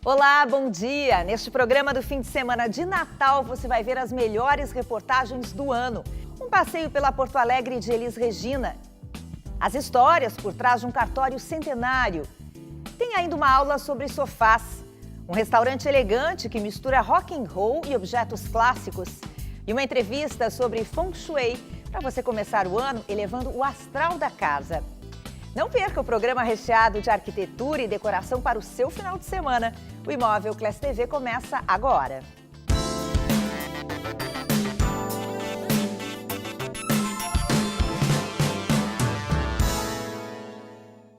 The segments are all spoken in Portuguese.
Olá, bom dia! Neste programa do fim de semana de Natal, você vai ver as melhores reportagens do ano. Um passeio pela Porto Alegre de Elis Regina. As histórias por trás de um cartório centenário. Tem ainda uma aula sobre sofás. Um restaurante elegante que mistura rock and roll e objetos clássicos. E uma entrevista sobre Feng Shui, para você começar o ano elevando o astral da casa. Não perca o programa recheado de arquitetura e decoração para o seu final de semana. O Imóvel Class TV começa agora.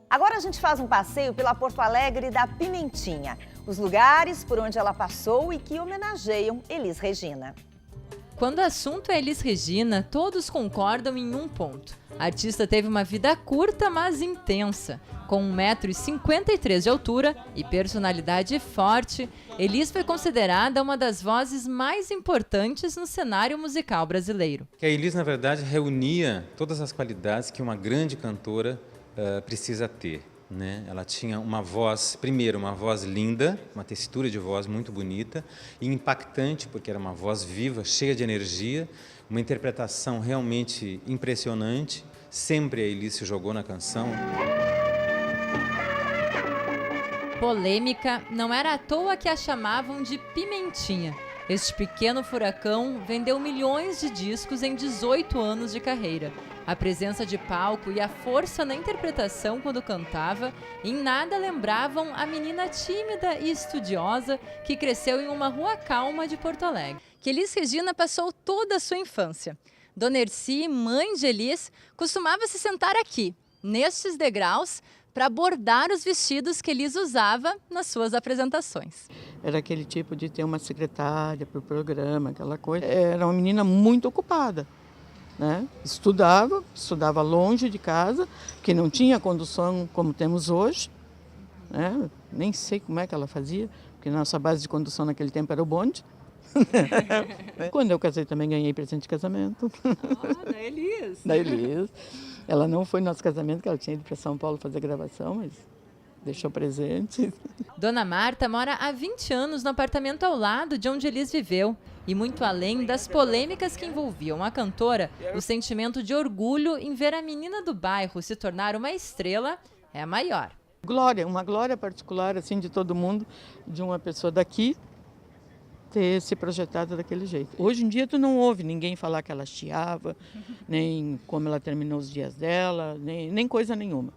Agora a gente faz um passeio pela Porto Alegre da Pimentinha. Os lugares por onde ela passou e que homenageiam Elis Regina. Quando o assunto é Elis Regina, todos concordam em um ponto. A artista teve uma vida curta, mas intensa. Com 1,53 m de altura e personalidade forte, Elis foi considerada uma das vozes mais importantes no cenário musical brasileiro. A Elis, na verdade, reunia todas as qualidades que uma grande cantora precisa ter. Né? Ela tinha uma voz, primeiro, uma voz linda, uma textura de voz muito bonita e impactante, porque era uma voz viva, cheia de energia, uma interpretação realmente impressionante. Sempre a Elis se jogou na canção. Polêmica, não era à toa que a chamavam de Pimentinha. Este pequeno furacão vendeu milhões de discos em 18 anos de carreira. A presença de palco e a força na interpretação quando cantava em nada lembravam a menina tímida e estudiosa que cresceu em uma rua calma de Porto Alegre. Que Elis Regina passou toda a sua infância. Dona Erci, mãe de Elis, costumava se sentar aqui, nestes degraus, para bordar os vestidos que Elis usava nas suas apresentações. Era aquele tipo de ter uma secretária para o programa, aquela coisa. Era uma menina muito ocupada. Né? Estudava longe de casa, que não tinha condução como temos hoje. Né? Nem sei como é que ela fazia, porque nossa base de condução naquele tempo era o bonde. Quando eu casei também ganhei presente de casamento. Da Elis. Da Elis. Ela não foi no nosso casamento, porque ela tinha ido para São Paulo fazer gravação, mas deixou presente. Dona Marta mora há 20 anos no apartamento ao lado de onde Elis viveu. E muito além das polêmicas que envolviam a cantora, o sentimento de orgulho em ver a menina do bairro se tornar uma estrela é maior. Uma glória particular assim de todo mundo, de uma pessoa daqui ter se projetado daquele jeito. Hoje em dia tu não ouve ninguém falar que ela chiava, nem como ela terminou os dias dela, nem coisa nenhuma.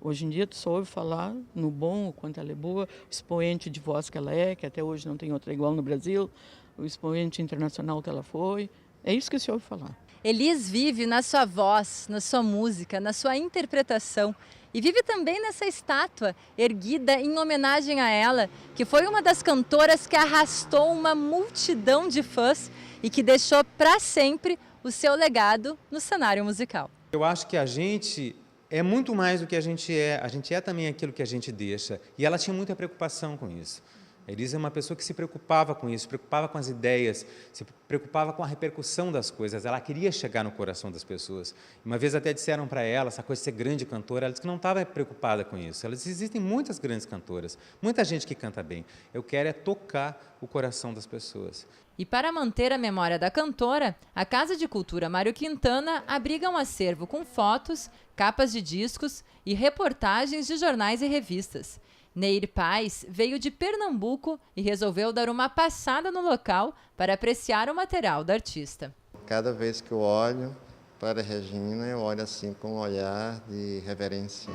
Hoje em dia tu só ouve falar no bom, o quanto ela é boa, o expoente de voz que ela é, que até hoje não tem outra igual no Brasil, o expoente internacional que ela foi, é isso que se ouve falar. Elis vive na sua voz, na sua música, na sua interpretação e vive também nessa estátua erguida em homenagem a ela, que foi uma das cantoras que arrastou uma multidão de fãs e que deixou para sempre o seu legado no cenário musical. Eu acho que a gente é muito mais do que a gente é também aquilo que a gente deixa. E ela tinha muita preocupação com isso. A Elis é uma pessoa que se preocupava com isso, se preocupava com as ideias, se preocupava com a repercussão das coisas. Ela queria chegar no coração das pessoas. Uma vez até disseram para ela, essa coisa de ser grande cantora, ela disse que não estava preocupada com isso. Ela disse, existem muitas grandes cantoras, muita gente que canta bem. Eu quero é tocar o coração das pessoas. E para manter a memória da cantora, a Casa de Cultura Mário Quintana abriga um acervo com fotos, capas de discos e reportagens de jornais e revistas. Neir Paz veio de Pernambuco e resolveu dar uma passada no local para apreciar o material da artista. Cada vez que eu olho para a Regina, eu olho assim com um olhar de reverência.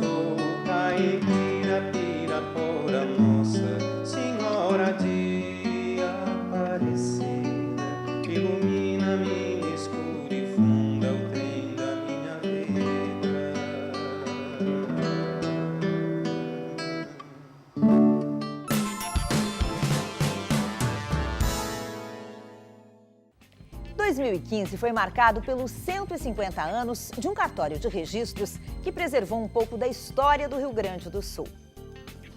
Sou caipira, pirapora, moça, senhora de Aparecida, ilumina minha escura e funda o trem da minha vida. 2015 foi marcado pelos 150 anos de um cartório de registros que preservou um pouco da história do Rio Grande do Sul.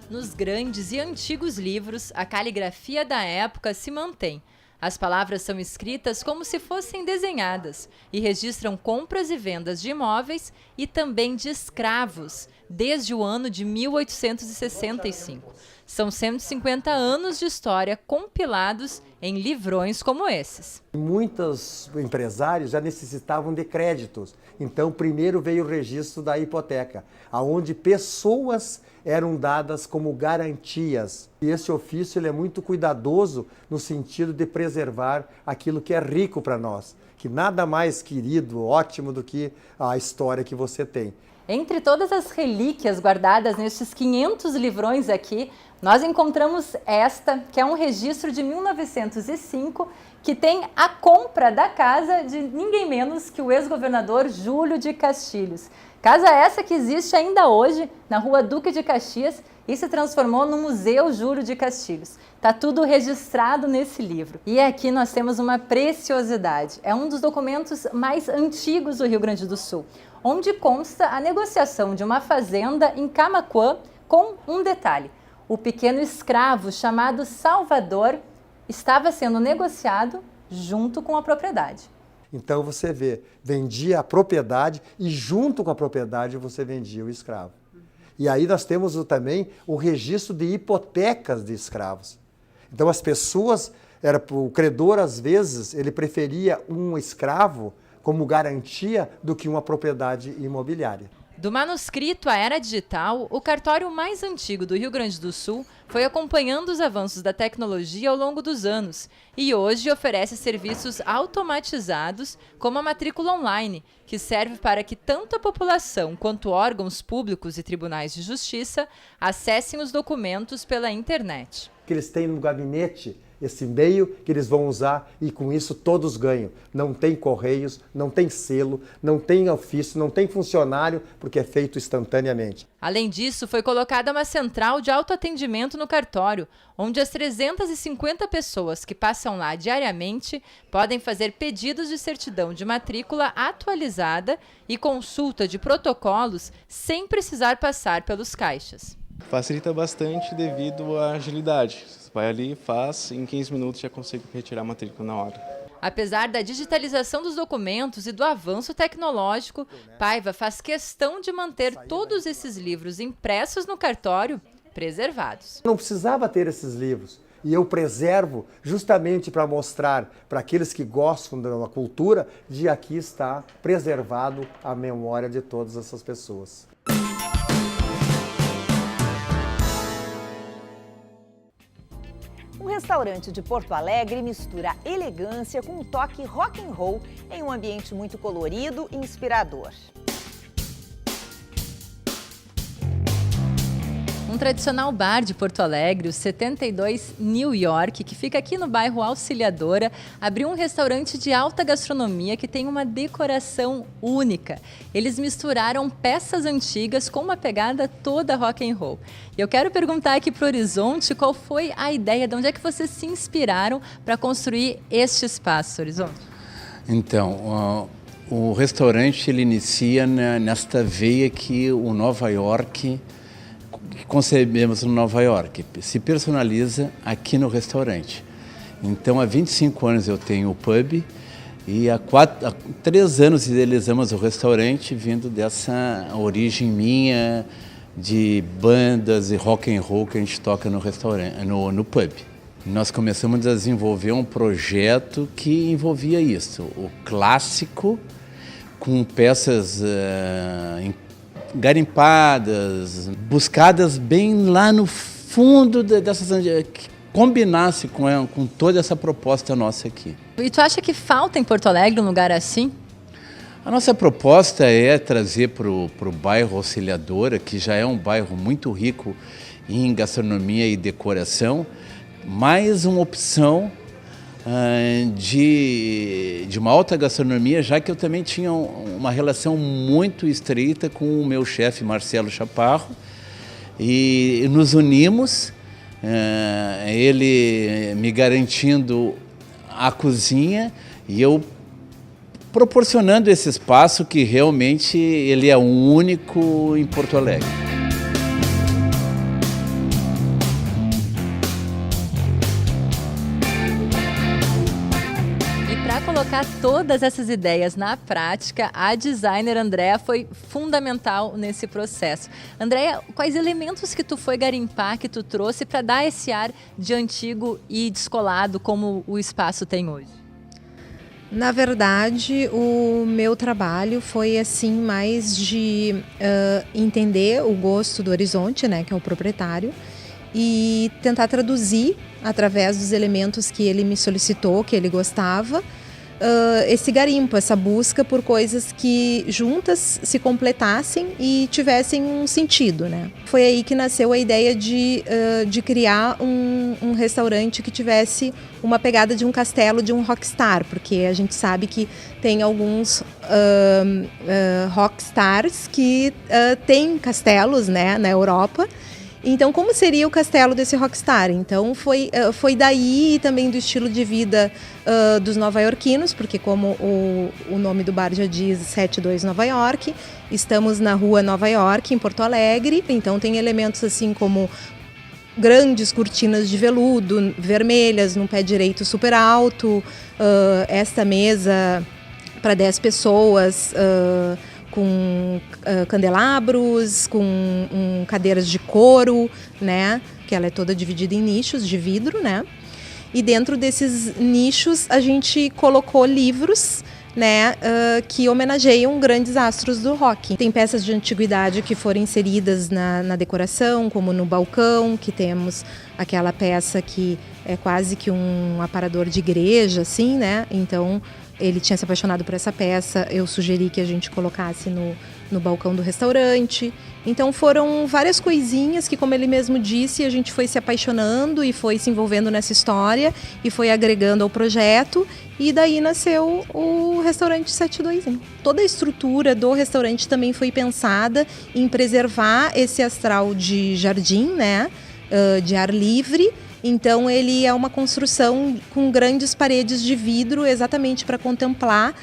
Nos grandes e antigos livros, a caligrafia da época se mantém. As palavras são escritas como se fossem desenhadas e registram compras e vendas de imóveis e também de escravos, desde o ano de 1865. São 150 anos de história compilados em livrões como esses. Muitos empresários já necessitavam de créditos, então primeiro veio o registro da hipoteca, onde pessoas eram dadas como garantias. E esse ofício ele é muito cuidadoso no sentido de preservar aquilo que é rico para nós, que nada mais querido, ótimo do que a história que você tem. Entre todas as relíquias guardadas nestes 500 livrões aqui, nós encontramos esta, que é um registro de 1905, que tem a compra da casa de ninguém menos que o ex-governador Júlio de Castilhos. Casa essa que existe ainda hoje na Rua Duque de Caxias e se transformou no Museu Júlio de Castilhos. Está tudo registrado nesse livro. E aqui nós temos uma preciosidade. É um dos documentos mais antigos do Rio Grande do Sul, onde consta a negociação de uma fazenda em Camaquã com um detalhe. O pequeno escravo chamado Salvador estava sendo negociado junto com a propriedade. Então você vê, vendia a propriedade e junto com a propriedade você vendia o escravo. E aí nós temos também o registro de hipotecas de escravos. Então as pessoas, o credor às vezes, ele preferia um escravo como garantia do que uma propriedade imobiliária. Do manuscrito à era digital, o cartório mais antigo do Rio Grande do Sul foi acompanhando os avanços da tecnologia ao longo dos anos e hoje oferece serviços automatizados como a matrícula online, que serve para que tanto a população quanto órgãos públicos e tribunais de justiça acessem os documentos pela internet. Que eles têm no gabinete esse meio que eles vão usar e com isso todos ganham. Não tem correios, não tem selo, não tem ofício, não tem funcionário, porque é feito instantaneamente. Além disso, foi colocada uma central de autoatendimento no cartório, onde as 350 pessoas que passam lá diariamente podem fazer pedidos de certidão de matrícula atualizada e consulta de protocolos sem precisar passar pelos caixas. Facilita bastante devido à agilidade. Você vai ali, faz, em 15 minutos já consegue retirar a matrícula na hora. Apesar da digitalização dos documentos e do avanço tecnológico, Paiva faz questão de manter todos esses livros impressos no cartório preservados. Não precisava ter esses livros. E eu preservo justamente para mostrar para aqueles que gostam da cultura de aqui está preservado a memória de todas essas pessoas. Um restaurante de Porto Alegre mistura elegância com um toque rock and roll em um ambiente muito colorido e inspirador. Um tradicional bar de Porto Alegre, o 72 New York, que fica aqui no bairro Auxiliadora, abriu um restaurante de alta gastronomia que tem uma decoração única. Eles misturaram peças antigas com uma pegada toda rock and roll. E eu quero perguntar aqui para o Horizonte qual foi a ideia, de onde é que vocês se inspiraram para construir este espaço, Horizonte? Então, o restaurante ele inicia nesta veia que o Nova York que concebemos no Nova York, se personaliza aqui no restaurante. Então, há 25 anos eu tenho o pub e há 3 anos idealizamos o restaurante vindo dessa origem minha de bandas e rock and roll que a gente toca no restaurante, no pub. Nós começamos a desenvolver um projeto que envolvia isso, o clássico com peças garimpadas, buscadas bem lá no fundo dessas, que combinasse com toda essa proposta nossa aqui. E tu acha que falta em Porto Alegre um lugar assim? A nossa proposta é trazer para o bairro Auxiliadora, que já é um bairro muito rico em gastronomia e decoração, mais uma opção de uma alta gastronomia, já que eu também tinha uma relação muito estreita com o meu chefe Marcelo Chaparro e nos unimos, ele me garantindo a cozinha e eu proporcionando esse espaço que realmente ele é único em Porto Alegre. colocar todas essas ideias na prática, a designer Andréa foi fundamental nesse processo. Andréa, quais elementos que tu foi garimpar, que tu trouxe para dar esse ar de antigo e descolado como o espaço tem hoje? Na verdade, o meu trabalho foi assim mais de entender o gosto do Horizonte, né, que é o proprietário, e tentar traduzir através dos elementos que ele me solicitou, que ele gostava, esse garimpo, essa busca por coisas que juntas se completassem e tivessem um sentido, né? Foi aí que nasceu a ideia de criar um restaurante que tivesse uma pegada de um castelo, de um rockstar, porque a gente sabe que tem alguns rockstars que têm castelos, né, na Europa. Então, como seria o castelo desse rockstar? Então, foi daí e também do estilo de vida dos nova-iorquinos, porque como o nome do bar já diz, 72 Nova York, estamos na rua Nova York, em Porto Alegre, então tem elementos assim como grandes cortinas de veludo, vermelhas, num pé direito super alto, esta mesa para 10 pessoas, com candelabros, com cadeiras de couro, né? Que ela é toda dividida em nichos de vidro, né? E dentro desses nichos a gente colocou livros, né? Que homenageiam grandes astros do rock. Tem peças de antiguidade que foram inseridas na decoração, como no balcão, que temos aquela peça que é quase que um aparador de igreja, assim, né? Então ele tinha se apaixonado por essa peça, eu sugeri que a gente colocasse no balcão do restaurante. Então foram várias coisinhas que, como ele mesmo disse, a gente foi se apaixonando e foi se envolvendo nessa história e foi agregando ao projeto, e daí nasceu o restaurante 72. Toda a estrutura do restaurante também foi pensada em preservar esse astral de jardim, né, de ar livre. Então ele é uma construção com grandes paredes de vidro, exatamente para contemplar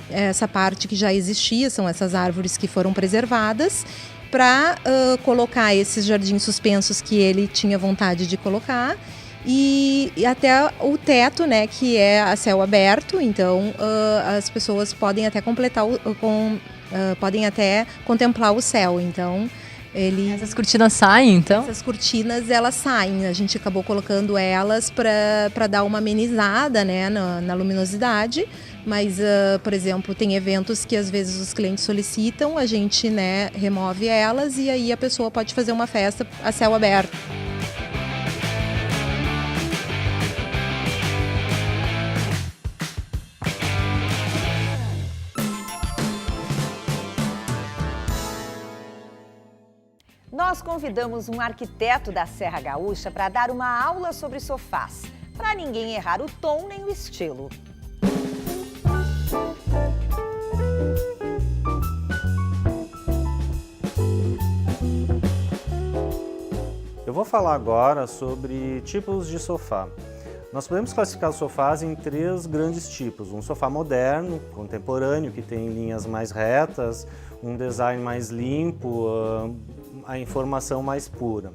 essa parte que já existia, são essas árvores que foram preservadas, para colocar esses jardins suspensos que ele tinha vontade de colocar, e até o teto, né, que é a céu aberto. Então as pessoas podem até podem até contemplar o céu. Então essas cortinas saem, então? Essas cortinas, elas saem. A gente acabou colocando elas para dar uma amenizada, né, na luminosidade. Mas, por exemplo, tem eventos que às vezes os clientes solicitam, a gente, né, remove elas e aí a pessoa pode fazer uma festa a céu aberto. Nós convidamos um arquiteto da Serra Gaúcha para dar uma aula sobre sofás, para ninguém errar o tom nem o estilo. Eu vou falar agora sobre tipos de sofá. Nós podemos classificar os sofás em 3 grandes tipos. Um sofá moderno, contemporâneo, que tem linhas mais retas, um design mais limpo, a informação mais pura.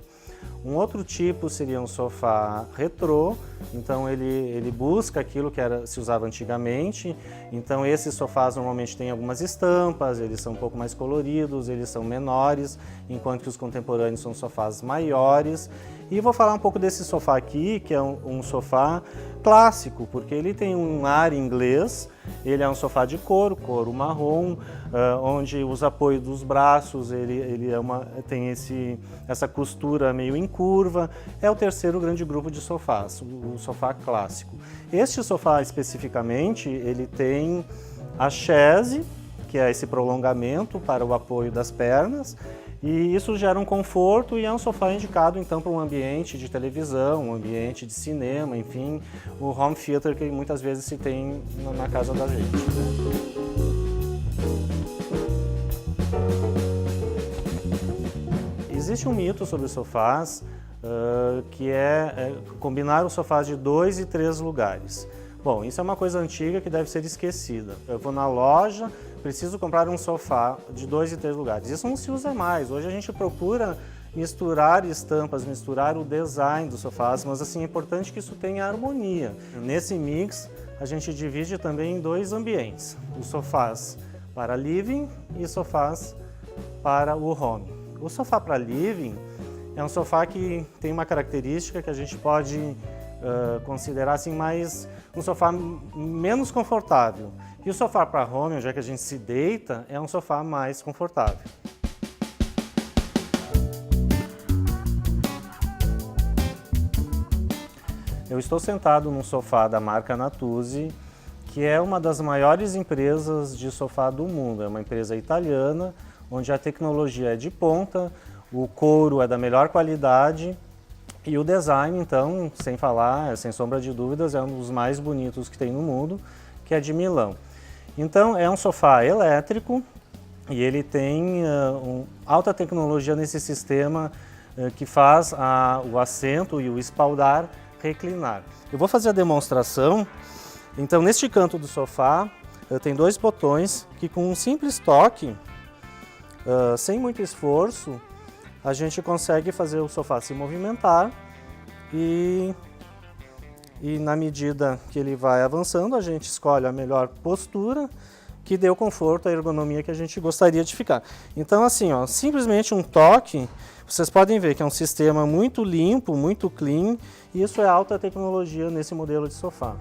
Um outro tipo seria um sofá retrô, então ele busca aquilo que se usava antigamente. Então esses sofás normalmente têm algumas estampas, eles são um pouco mais coloridos, eles são menores, enquanto que os contemporâneos são sofás maiores. E vou falar um pouco desse sofá aqui, que é um sofá clássico, porque ele tem um ar inglês, ele é um sofá de couro marrom, onde os apoios dos braços, ele tem essa costura meio em curva. É o terceiro grande grupo de sofás, o sofá clássico. Este sofá especificamente, ele tem a chaise, que é esse prolongamento para o apoio das pernas, e isso gera um conforto e é um sofá indicado então para um ambiente de televisão, um ambiente de cinema, enfim, o home theater que muitas vezes se tem na casa da gente, né? Existe um mito sobre os sofás que é combinar os sofás de 2 e 3 lugares. Bom, isso é uma coisa antiga que deve ser esquecida. Eu vou na loja, preciso comprar um sofá de 2 e 3 lugares. Isso não se usa mais. Hoje a gente procura misturar estampas, misturar o design dos sofás, mas assim, é importante que isso tenha harmonia. Nesse mix, a gente divide também em 2 ambientes, os sofás para living e sofás para o home. O sofá para living é um sofá que tem uma característica que a gente pode considerar assim, mais um sofá menos confortável. E o sofá para home, onde é que a gente se deita, é um sofá mais confortável. Eu estou sentado num sofá da marca Natuzzi, que é uma das maiores empresas de sofá do mundo. É uma empresa italiana, onde a tecnologia é de ponta, o couro é da melhor qualidade e o design, então, sem falar, sem sombra de dúvidas, é um dos mais bonitos que tem no mundo, que é de Milão. Então, é um sofá elétrico e ele tem alta tecnologia nesse sistema que faz o assento e o espaldar reclinar. Eu vou fazer a demonstração. Então, neste canto do sofá, tem 2 botões que com um simples toque, sem muito esforço, a gente consegue fazer o sofá se movimentar e na medida que ele vai avançando, a gente escolhe a melhor postura que dê o conforto, a ergonomia que a gente gostaria de ficar. Então, assim, ó, simplesmente um toque, vocês podem ver que é um sistema muito limpo, muito clean, e isso é alta tecnologia nesse modelo de sofá.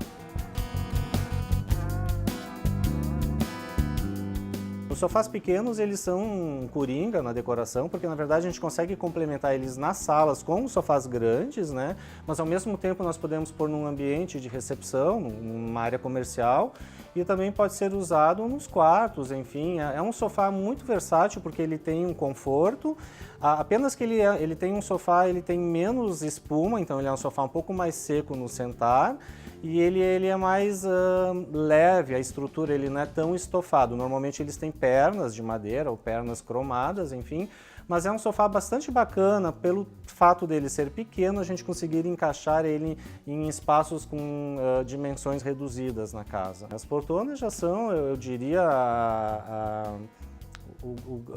Os sofás pequenos, eles são coringa na decoração, porque na verdade a gente consegue complementar eles nas salas com os sofás grandes, né? Mas ao mesmo tempo nós podemos pôr num ambiente de recepção, numa área comercial, e também pode ser usado nos quartos, enfim. É um sofá muito versátil porque ele tem um conforto, apenas que ele tem um sofá, ele tem menos espuma, então ele é um sofá um pouco mais seco no sentar, e ele é mais leve, a estrutura ele não é tão estofado. Normalmente eles têm pernas de madeira ou pernas cromadas, enfim, mas é um sofá bastante bacana pelo fato dele ser pequeno, a gente conseguir encaixar ele em espaços com dimensões reduzidas na casa. As poltronas já são, eu diria,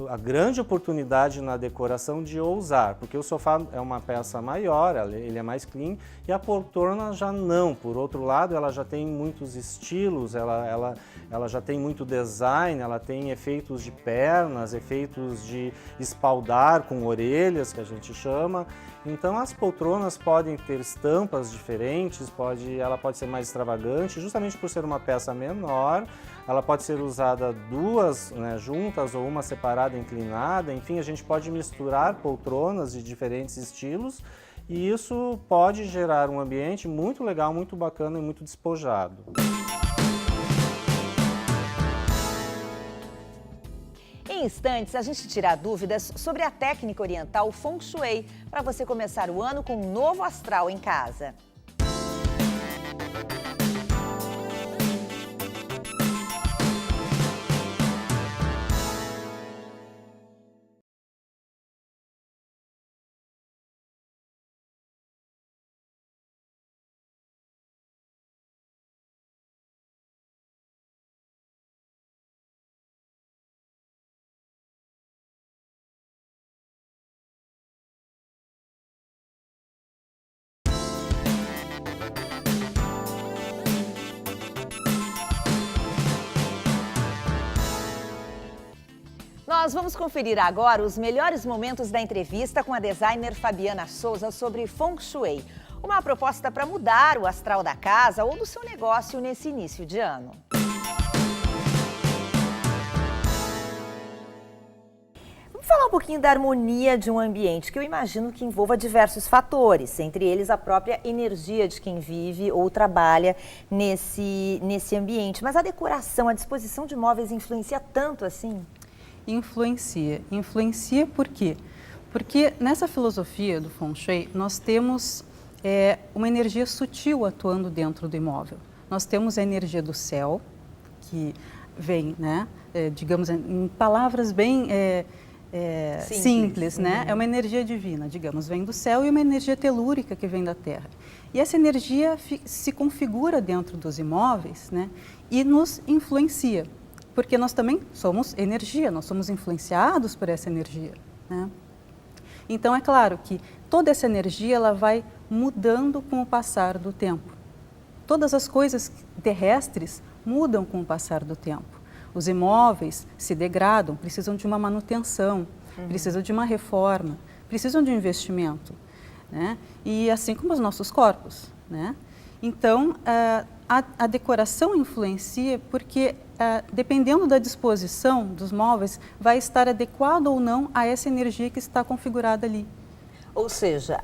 a grande oportunidade na decoração de ousar, porque o sofá é uma peça maior, ele é mais clean, e a poltrona já não. Por outro lado, ela já tem muitos estilos, ela já tem muito design, ela tem efeitos de pernas, efeitos de espaldar com orelhas, que a gente chama. Então as poltronas podem ter estampas diferentes, ela pode ser mais extravagante, justamente por ser uma peça menor. Ela pode ser usada 2 juntas ou uma separada inclinada, enfim, a gente pode misturar poltronas de diferentes estilos e isso pode gerar um ambiente muito legal, muito bacana e muito despojado. Em instantes, a gente tira dúvidas sobre a técnica oriental Feng Shui, para você começar o ano com um novo astral em casa. Nós vamos conferir agora os melhores momentos da entrevista com a designer Fabiana Souza sobre Feng Shui, uma proposta para mudar o astral da casa ou do seu negócio nesse início de ano. Vamos falar um pouquinho da harmonia de um ambiente, que eu imagino que envolva diversos fatores, entre eles a própria energia de quem vive ou trabalha nesse ambiente. Mas a decoração, a disposição de móveis influencia tanto assim? Influencia por quê? Porque nessa filosofia do Feng Shui, nós temos uma energia sutil atuando dentro do imóvel. Nós temos a energia do céu, que vem, né, digamos, em palavras bem simples, né? É uma energia divina, digamos, vem do céu, e uma energia telúrica que vem da terra. E essa energia se configura dentro dos imóveis, né, e nos influencia. Porque nós também somos energia, nós somos influenciados por essa energia, né? Então é claro que toda essa energia ela vai mudando com o passar do tempo. Todas as coisas terrestres mudam com o passar do tempo. Os imóveis se degradam, precisam de uma manutenção, precisam de uma reforma, precisam de um investimento, né? E assim como os nossos corpos, né? Então, a decoração influencia porque, dependendo da disposição dos móveis, vai estar adequado ou não a essa energia que está configurada ali. Ou seja,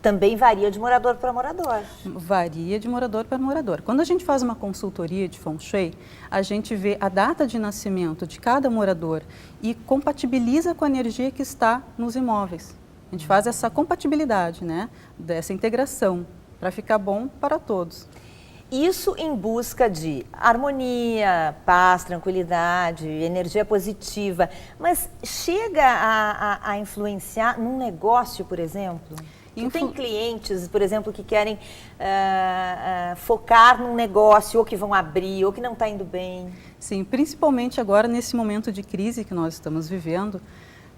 também varia de morador para morador. Varia de morador para morador. Quando a gente faz uma consultoria de Feng Shui, a gente vê a data de nascimento de cada morador e compatibiliza com a energia que está nos imóveis. A gente faz essa compatibilidade, né, dessa integração, para ficar bom para todos. Isso em busca de harmonia, paz, tranquilidade, energia positiva. Mas chega a influenciar num negócio, por exemplo? Tem clientes, por exemplo, que querem focar num negócio, ou que vão abrir, ou que não está indo bem. Sim, principalmente agora nesse momento de crise que nós estamos vivendo,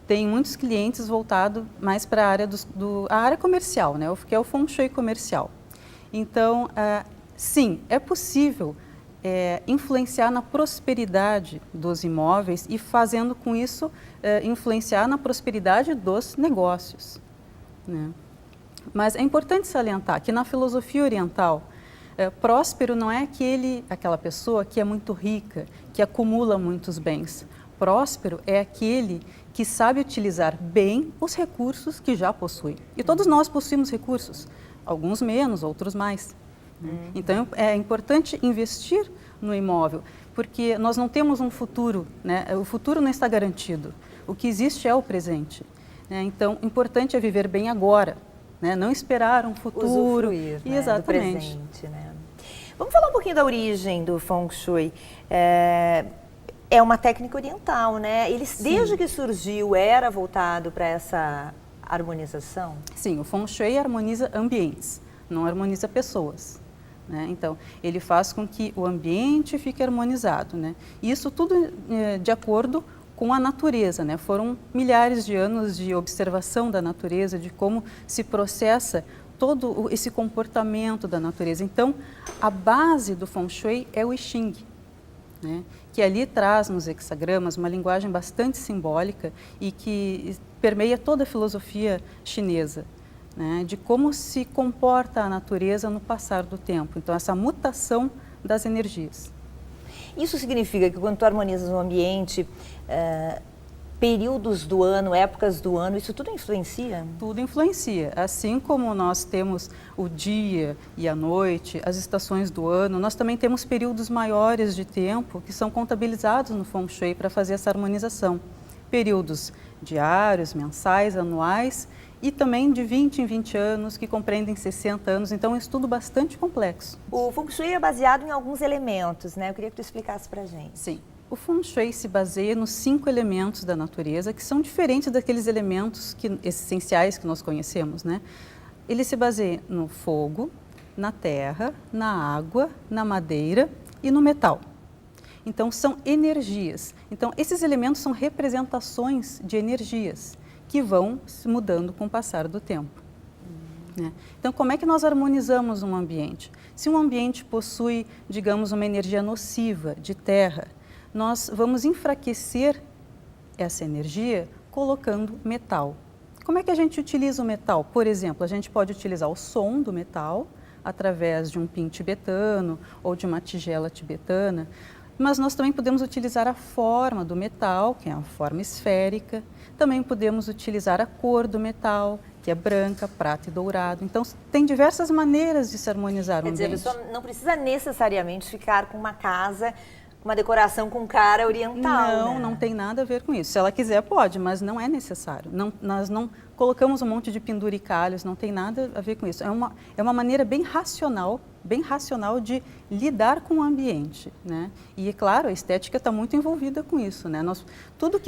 tem muitos clientes voltados mais para a área, a área comercial, né? Que é o Feng Shui comercial. Então, sim, é possível influenciar na prosperidade dos imóveis e fazendo com isso influenciar na prosperidade dos negócios, né? Mas é importante salientar que na filosofia oriental, próspero não é aquela pessoa que é muito rica, que acumula muitos bens. Próspero é aquele que sabe utilizar bem os recursos que já possui. E todos nós possuímos recursos, alguns menos, outros mais. Então, é importante investir no imóvel, porque nós não temos um futuro, né? O futuro não está garantido. O que existe é o presente, né? Então, importante é viver bem agora, né? Não esperar um futuro. Usufruir, né? Exatamente. Do presente, né? Vamos falar um pouquinho da origem do Feng Shui. É uma técnica oriental, né? Desde que surgiu, era voltado para essa harmonização? Sim, o Feng Shui harmoniza ambientes, não harmoniza pessoas, né? Então, ele faz com que o ambiente fique harmonizado, né? Isso tudo de acordo com a natureza, né? Foram milhares de anos de observação da natureza, de como se processa todo esse comportamento da natureza. Então, a base do Feng Shui é o I Ching, né? Que ali traz nos hexagramas uma linguagem bastante simbólica e que permeia toda a filosofia chinesa, né? De como se comporta a natureza no passar do tempo. Então, essa mutação das energias. Isso significa que quando tu harmonizas o ambiente, períodos do ano, épocas do ano, isso tudo influencia? Tudo influencia. Assim como nós temos o dia e a noite, as estações do ano, nós também temos períodos maiores de tempo que são contabilizados no Feng Shui para fazer essa harmonização. Períodos diários, mensais, anuais e também de 20 em 20 anos, que compreendem 60 anos. Então, é um estudo bastante complexo. O Feng Shui é baseado em alguns elementos, né? Eu queria que tu explicasse para a gente. Sim. O Feng Shui se baseia nos 5 elementos da natureza, que são diferentes daqueles elementos essenciais que nós conhecemos, né? Ele se baseia no fogo, na terra, na água, na madeira e no metal. Então, são energias. Então, esses elementos são representações de energias que vão se mudando com o passar do tempo, né? Então, como é que nós harmonizamos um ambiente? Se um ambiente possui, digamos, uma energia nociva de terra, nós vamos enfraquecer essa energia colocando metal. Como é que a gente utiliza o metal? Por exemplo, a gente pode utilizar o som do metal através de um pin tibetano ou de uma tigela tibetana, mas nós também podemos utilizar a forma do metal, que é a forma esférica. Também podemos utilizar a cor do metal, que é branca, prata e dourado. Então, tem diversas maneiras de se harmonizar o ambiente. Quer dizer, a pessoa não precisa necessariamente ficar com uma casa, uma decoração com cara oriental, Não, né? Não tem nada a ver com isso. Se ela quiser, pode, mas não é necessário. Nós não colocamos um monte de penduricalhos, não tem nada a ver com isso. É uma maneira bem racional de lidar com o ambiente, né? E, é claro, a estética está muito envolvida com isso, né?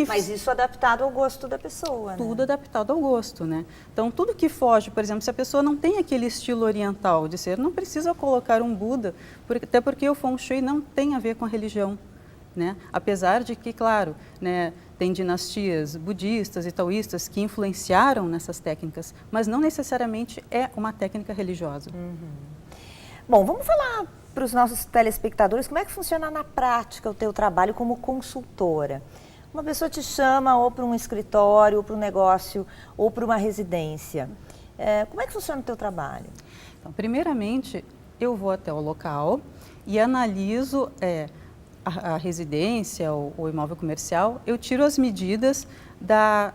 Mas isso adaptado ao gosto da pessoa, Tudo né? adaptado ao gosto, né? Então, tudo que foge, por exemplo, se a pessoa não tem aquele estilo oriental de ser, não precisa colocar um Buda, até porque o Feng Shui não tem a ver com a religião, né? Apesar de que, claro, né, tem dinastias budistas e taoístas que influenciaram nessas técnicas, mas não necessariamente é uma técnica religiosa. Bom, vamos falar para os nossos telespectadores como é que funciona na prática o teu trabalho como consultora. Uma pessoa te chama ou para um escritório, ou para um negócio, ou para uma residência. Como é que funciona o teu trabalho? Então, primeiramente, eu vou até o local e analiso a residência ou o imóvel comercial. Eu tiro as medidas da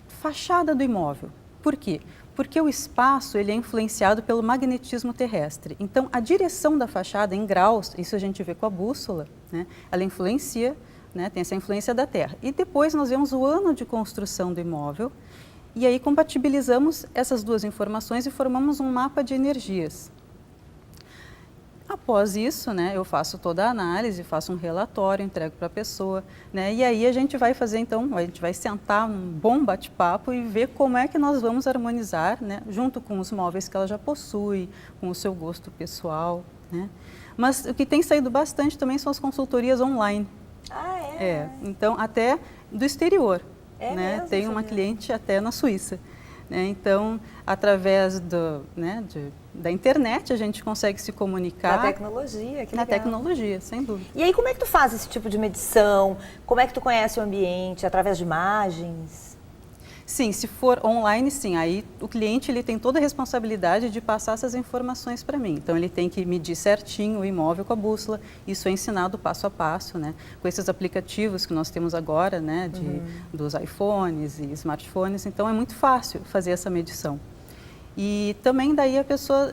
fachada do imóvel. Por quê? Porque o espaço ele é influenciado pelo magnetismo terrestre. Então, a direção da fachada em graus, isso a gente vê com a bússola, né? Ela influencia, né? Tem essa influência da Terra. E depois nós vemos o ano de construção do imóvel e aí compatibilizamos essas duas informações e formamos um mapa de energias. Após isso, né, eu faço toda a análise, faço um relatório, entrego para a pessoa, né, e aí a gente vai fazer, então, a gente vai sentar num bom bate-papo e ver como é que nós vamos harmonizar, né, junto com os móveis que ela já possui, com o seu gosto pessoal, né. Mas o que tem saído bastante também são as consultorias online. Ah, é? Então, até do exterior, É né, mesmo, tem uma sabia? cliente até na Suíça. Então, através da internet, a gente consegue se comunicar. Da tecnologia, que legal. Na tecnologia, sem dúvida. E aí, como é que tu faz esse tipo de medição? Como é que tu conhece o ambiente? Através de imagens? Sim, se for online, sim. Aí o cliente ele tem toda a responsabilidade de passar essas informações para mim. Então, ele tem que medir certinho o imóvel com a bússola. Isso é ensinado passo a passo, né? Com esses aplicativos que nós temos agora, né? Dos iPhones e smartphones. Então, é muito fácil fazer essa medição. E também daí a pessoa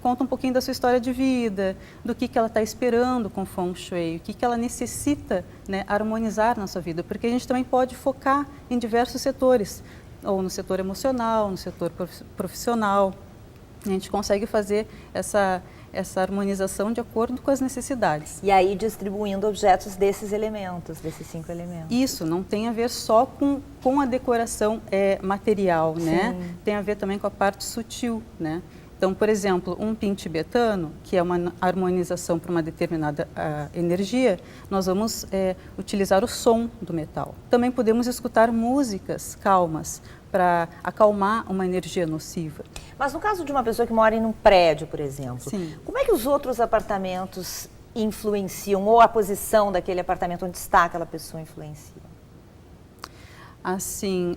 conta um pouquinho da sua história de vida, do que ela está esperando com o Feng Shui, o que ela necessita, né, harmonizar na sua vida, porque a gente também pode focar em diversos setores, ou no setor emocional, no setor profissional. A gente consegue fazer essa harmonização de acordo com as necessidades. E aí distribuindo objetos desses elementos, desses 5 elementos. Isso, não tem a ver só com a decoração material, né? Tem a ver também com a parte sutil, né? Então, por exemplo, um pin tibetano, que é uma harmonização para uma determinada energia, nós vamos utilizar o som do metal. Também podemos escutar músicas calmas para acalmar uma energia nociva. Mas no caso de uma pessoa que mora em um prédio, por exemplo, Sim. como é que os outros apartamentos influenciam, ou a posição daquele apartamento onde está aquela pessoa influencia? Assim,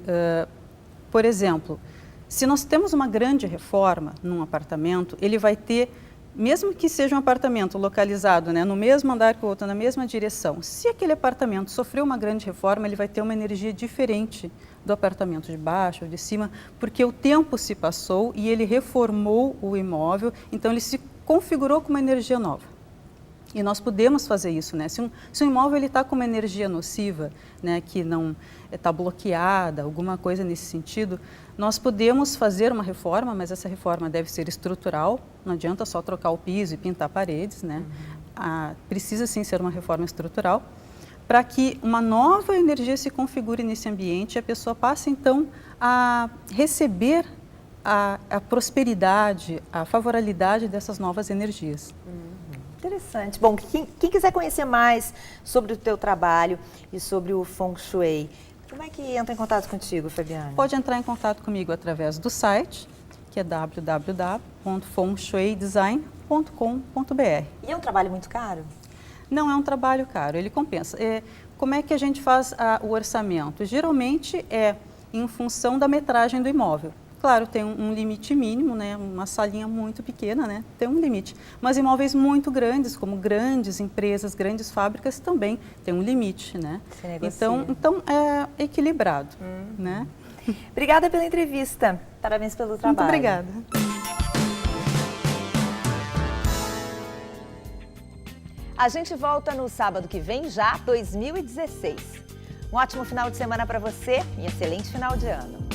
por exemplo, se nós temos uma grande reforma num apartamento, ele vai ter, mesmo que seja um apartamento localizado, né, no mesmo andar que o outro, na mesma direção, se aquele apartamento sofreu uma grande reforma, ele vai ter uma energia diferente do apartamento de baixo ou de cima, porque o tempo se passou e ele reformou o imóvel, então ele se configurou com uma energia nova. E nós podemos fazer isso, né? Se um imóvel está com uma energia nociva, né, que não está bloqueada, alguma coisa nesse sentido, nós podemos fazer uma reforma, mas essa reforma deve ser estrutural, não adianta só trocar o piso e pintar paredes, né? Precisa sim ser uma reforma estrutural, para que uma nova energia se configure nesse ambiente e a pessoa passe então a receber a prosperidade, a favorabilidade dessas novas energias. Interessante. Bom, quem quiser conhecer mais sobre o teu trabalho e sobre o Feng Shui, como é que entra em contato contigo, Fabiana? Pode entrar em contato comigo através do site, que é www.fengshuidesign.com.br. E é um trabalho muito caro? Não é um trabalho caro, ele compensa. Como é que a gente faz o orçamento? Geralmente é em função da metragem do imóvel. Claro, tem um limite mínimo, né? Uma salinha muito pequena, né? Tem um limite. Mas imóveis muito grandes, como grandes empresas, grandes fábricas, também tem um limite, né? Então é equilibrado, né? Obrigada pela entrevista. Parabéns pelo trabalho. Muito obrigada. A gente volta no sábado que vem, já 2016. Um ótimo final de semana para você e excelente final de ano.